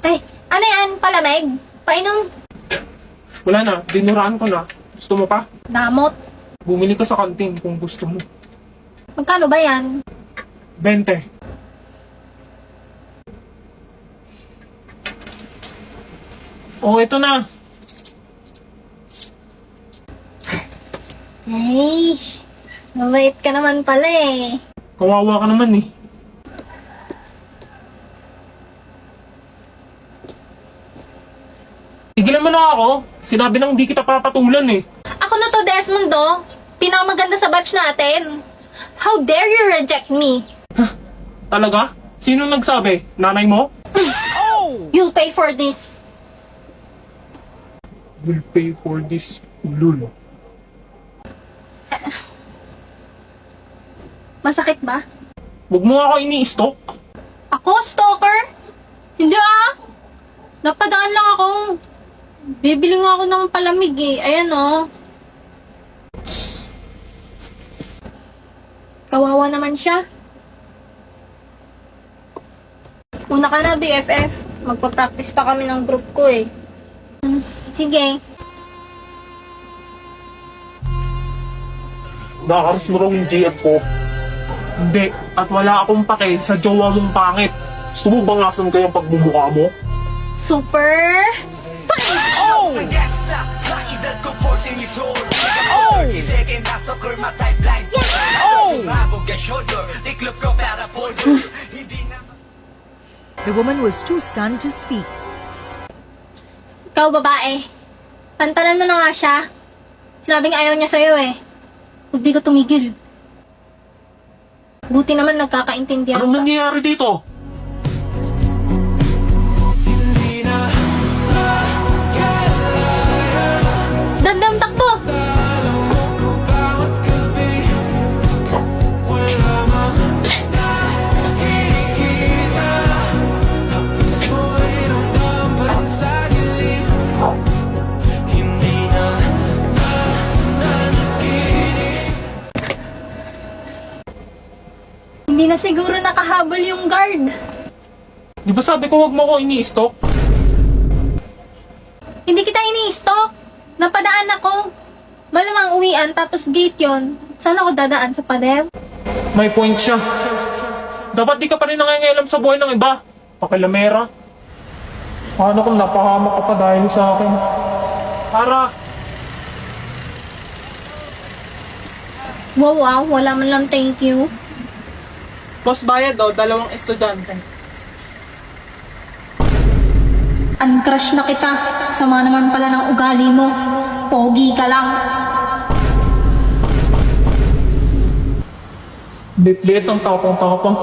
Ay, ano yan? Palamig? Painom? Wala na, dinuraan ko na. Gusto mo pa? Damot. Bumili ka sa kantin kung gusto mo. Magkano ba yan? 20. Oh, ito na. Ay, mabait ka naman pala eh. Kawawa ka naman eh. Tigilan mo na ako. Sinabi nang di kita papatulan eh. Ako na to, Desmond, oh. Pinakamaganda sa batch natin. How dare you reject me? Talaga? Sino nagsabi? Nanay mo? You'll pay for this. Will pay for this, lulo. Masakit ba? Huwag mo ako ini-stalk. Ako, stalker? Hindi ah. Napadaan lang ako. Bibili nga ako ng palamig eh. Ayan oh. Kawawa naman siya. Una ka na, BFF. Magpa-practice pa kami ng group ko eh. Sige. Nakakaras mo raw yung GF ko. Hindi, at wala akong pake sa jowa mong pangit. Gusto mo bangasan ko yung pagmumukha mo? Super! Oh! The woman was too stunned to speak. Ikaw, babae. Pantalan mo na nga siya. Sinabing ayaw niya sa'yo eh. Huwag di ka tumigil. Buti naman nagkakaintindihan Anong ka. nangyayari dito? Damdam takbo! Hindi na siguro nakahabol yung guard. Di ba sabi ko huwag mo ako ini-stalk? Hindi kita ini-stalk. Napadaan ako. Malamang uwian, tapos gate yon. Saan ako dadaan? Sa pader? May point siya. Dapat di ka pa rin nangangialam sa buhay ng iba. Pakilamera. Paano kung napahamak ka pa dahil sa akin? Para, Wow, wala man lang thank you. boss bayad daw, 2 estudyante. Uncrush na kita. Sama naman pala ng ugali mo. Pogi ka lang. Litlit ang tapang-tapang.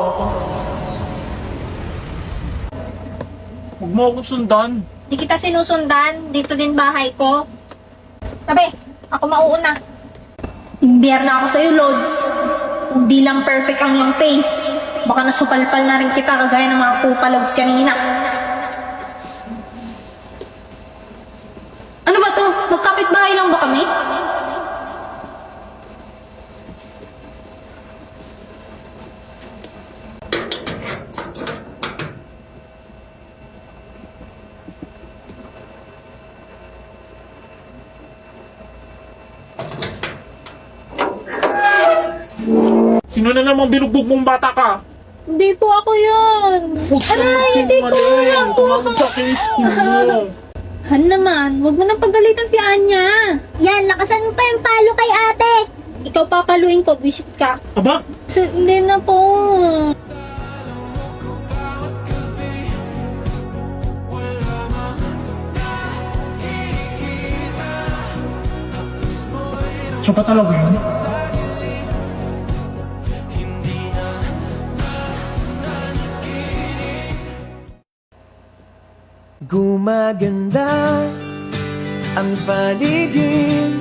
Huwag mo akong sundan. Di kita sinusundan. Dito din bahay ko. Tabi, ako mauuna. Imbiyer na ako sa'yo, Lods. Kung di lang perfect ang iyong face, baka nasupalpal na rin kita kagaya ng mga pupalogs kanina. Ano ba to? Magkapit-bahay lang ba kami? Sino na namang binugbog mong bata ka? Hindi po ako yan. Huwag ka Hindi po magsinungaling. ako. Tumawag sa case ko mo. Han naman, huwag mo nang pagalitan si Anya. Yan, lakasan mo pa yung palo kay ate. Ikaw papaluin ko, visit ka. Aba, Hindi na po. siya ba talaga yun? Gumaganda ang paligid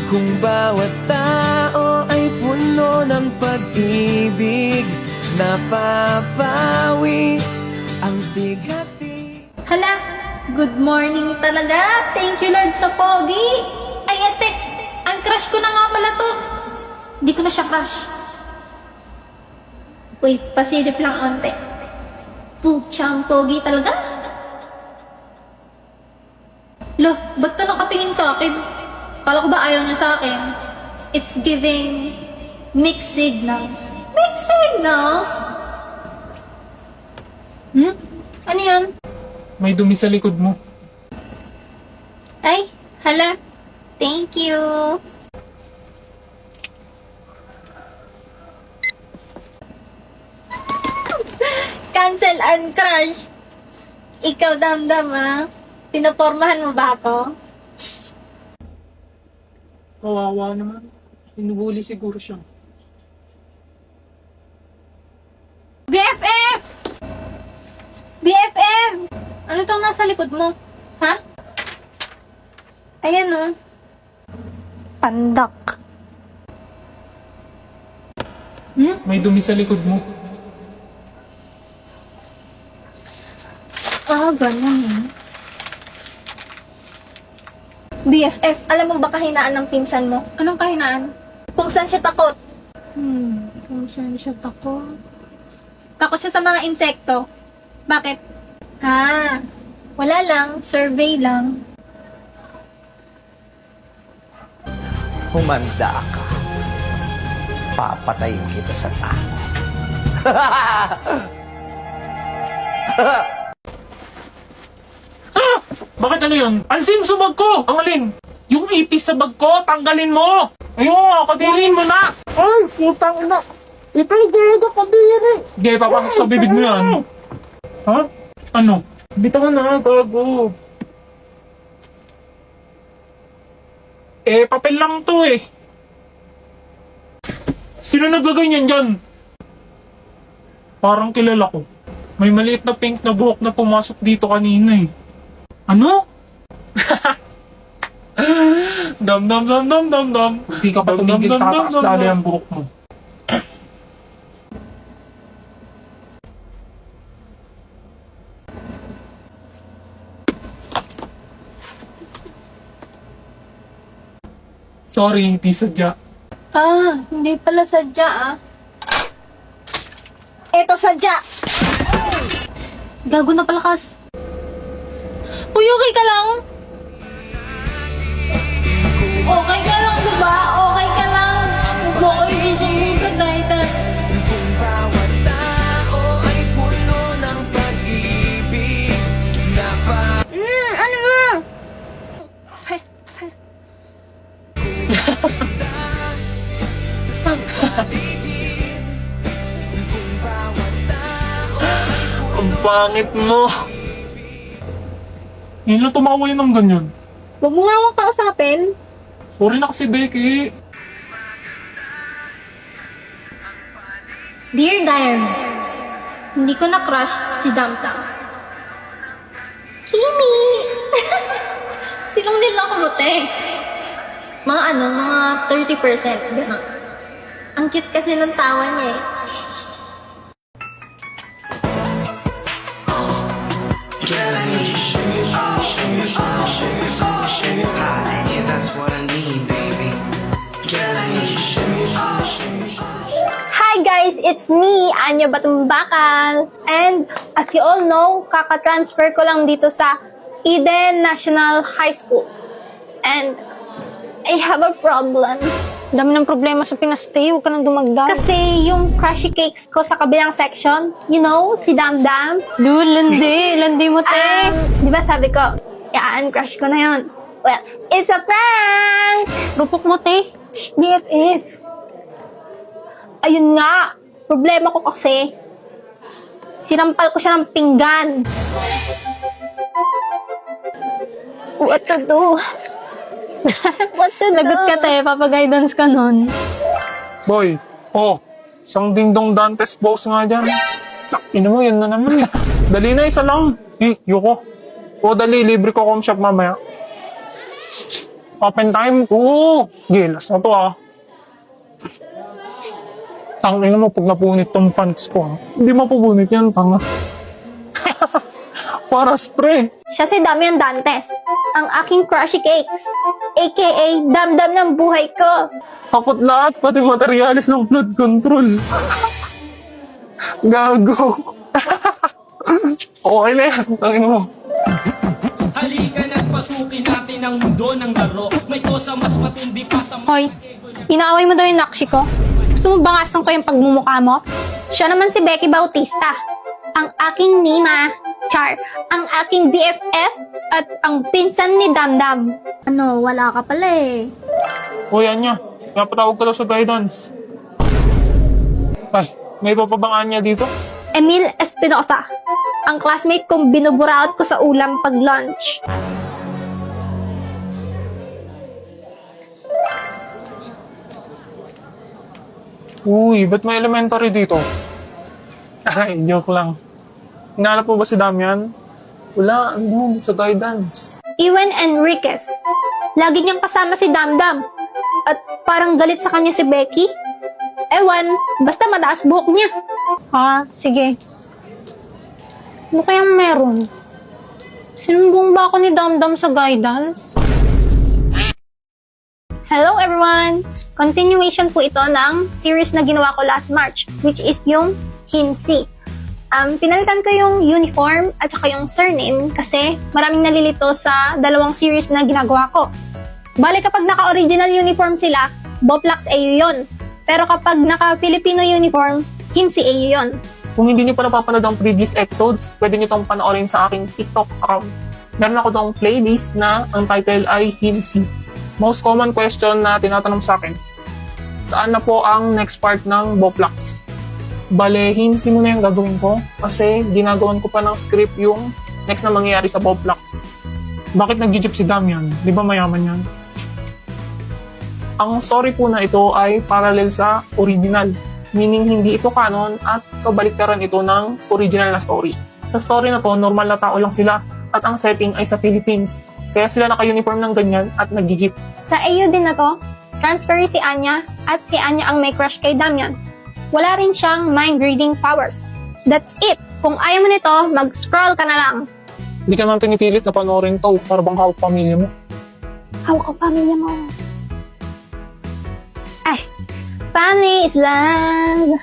kung bawat tao ay puno ng pag-ibig. Napapawi ang bighati. Hala, good morning talaga. Thank you Lord sa pogi. Ay, este, ang crush ko na nga pala to. Hindi ko na siya crush. Wait, pasilip lang onte. Pucha, ang pogi talaga. Lo, ba't ka nakatingin sa akin? Kala ko ba ayaw niya sa akin? It's giving mixed signals. Mixed signals? Ano yan? May dumi sa likod mo. Ay, hala. Thank you. Cancel and crush. Ikaw, Damdam, ah. Pinapormahan mo ba ako? Kawawa naman. Inubuli siguro siya. BFF! BFF! Ano tong nasa likod mo? Ha? Ayan, oh. Pandak. May dumi sa likod mo. Ah, ganun. BFF, alam mo ba kahinaan ng pinsan mo? Anong kahinaan? Kung saan siya takot. Kung saan siya takot? Takot siya sa mga insekto. Bakit? Ha? Wala lang. Survey lang. Humanda ka. Papatayin kita sa tao. Bakit ano yun? Alisin mo sa bag ko! Ang alin? Yung ipis sa bag ko, tanggalin mo! Ayun, kadilin mo na! Ay, putang ina! Ipaligood ako din eh! Sige, papasok sa bibig mo yan. Ha? Ano? Bitaw na, gago. Eh, papel lang to eh. Sino naglagay niyan dyan? Parang kilala ko. May maliit na pink na buhok na pumasok dito kanina eh. Ano? Dam dam dam dam dam dam. Hindi ka pa tumigil, tataas lalo yung buhok mo. Sorry, hindi sadya. Ah, hindi pala sadya, ah. Eto sadya! Gago na palakas. Uy, okay ka lang? Okay ka lang, diba? Okay ka lang. Huwag mo ko isisumbong sa guidance. Kung bawat tao ay puno ng pag-ibig na Ano ba? Ang pangit mo. Hindi na tumawa yun ng ganyan. Huwag mo nga akong kausapin. Sorry na kasi, Becky. Dear Diary, hindi ko na-crush si Damdam. Kimi! Silong nila ako mote. Mga mga 30%, gano'n. Ang cute kasi ng tawa niya eh. Yeah, that's what I need, baby. Hi guys, it's me, Anya Batumbakal. And as you all know, kaka-transfer ko lang dito sa Eden National High School. And I have a problem. Dami ng problema sa pinastay, huwag ka nang dumagdag. Kasi yung crushy cakes ko sa kabilang section, you know, si Damdam. Dude, landi mo te. Di ba sabi ko, yan, crush ko na yun. Well, it's a prank! Rupok mo te. Shh, BFF. Ayun nga, problema ko kasi, sinampal ko siya ng pinggan. So, what to do? What to do? Lagot ka te, papaguidance ka nun. Boy, isang dingdong Dantes boss nga dyan. Ino mo, yun na naman eh. Dali na, isa lang. Yuko. Dali, libre ko com shop mamaya. Open time? Oo. Gilas na to ah. Tangin mo, pag napunit tong pants ko ah. Hindi mapupunit yan, tanga. Para spray. Siya si Damian Dantes, ang aking crushy cakes, aka Damdam ng buhay ko. Takot lahat, pati materialis ng blood control. Gago. Okay na yan, tangin mo. Halika na Papasukin natin ang mundo ng laro. May kosa mas matindi pa sa Hoy, inaaway mo daw yung nakshi ko? Gusto mo bangasan ko yung pagmumukha mo? Siya naman si Becky Bautista. Ang aking Nina. Char. Ang aking BFF. At ang pinsan ni Damdam. Ano, wala ka pala eh. Uy, Anya, napatawag ka daw sa guidance. Ay, may iba pa bang Anya dito? Emil Espinosa. Ang classmate kong binuburaot ko sa ulam pag lunch. Uy, ba't may elementary dito? Ay, joke lang. Hinanap mo ba si Damian? Wala, ano, sa guidance. Iwan Enriquez. Lagi niyang kasama si Damdam. At parang galit sa kanya si Becky. Ewan, basta mataas buhok niya. Ah, sige. Ano kayang meron? Sinumbong ba ako ni Damdam sa guidance? Hello everyone! Continuation po ito ng series na ginawa ko last March, which is yung Hinsi. Pinalitan ko yung uniform at saka yung surname kasi maraming nalilito sa dalawang series na ginagawa ko. Bale kapag naka-original uniform sila, Boplax AU yun. Pero kapag naka-Filipino uniform, Hinsi AU yun. Kung hindi nyo pa napapanood ang previous episodes, pwede nyo tong panoorin sa aking TikTok account. Meron ako tong playlist na ang title ay Hinsi. Most common question na tinatanong sa akin, saan na po ang next part ng Boplax? Bale, Hinsi muna yung gagawin ko kasi ginagawan ko pa ng script yung next na mangyayari sa Boplax. Bakit nag-jeep si Damian? Di ba mayaman yan? Ang story po na ito ay parallel sa original, meaning hindi ito canon at kabaliktaran ito ng original na story. Sa story na to, normal na tao lang sila at ang setting ay sa Philippines. Kaya sila naka-uniform ng ganyan at nag-jeep. Sa AU din na to, transfer si Anya at si Anya ang may crush kay Damian. Wala rin siyang mind reading powers. That's it! Kung ayaw mo nito, mag-scroll ka na lang. Hindi ka naman pinipilit na panoorin to para bang hawak pamilya mo. Hawak ang pamilya mo. Ay, family is love.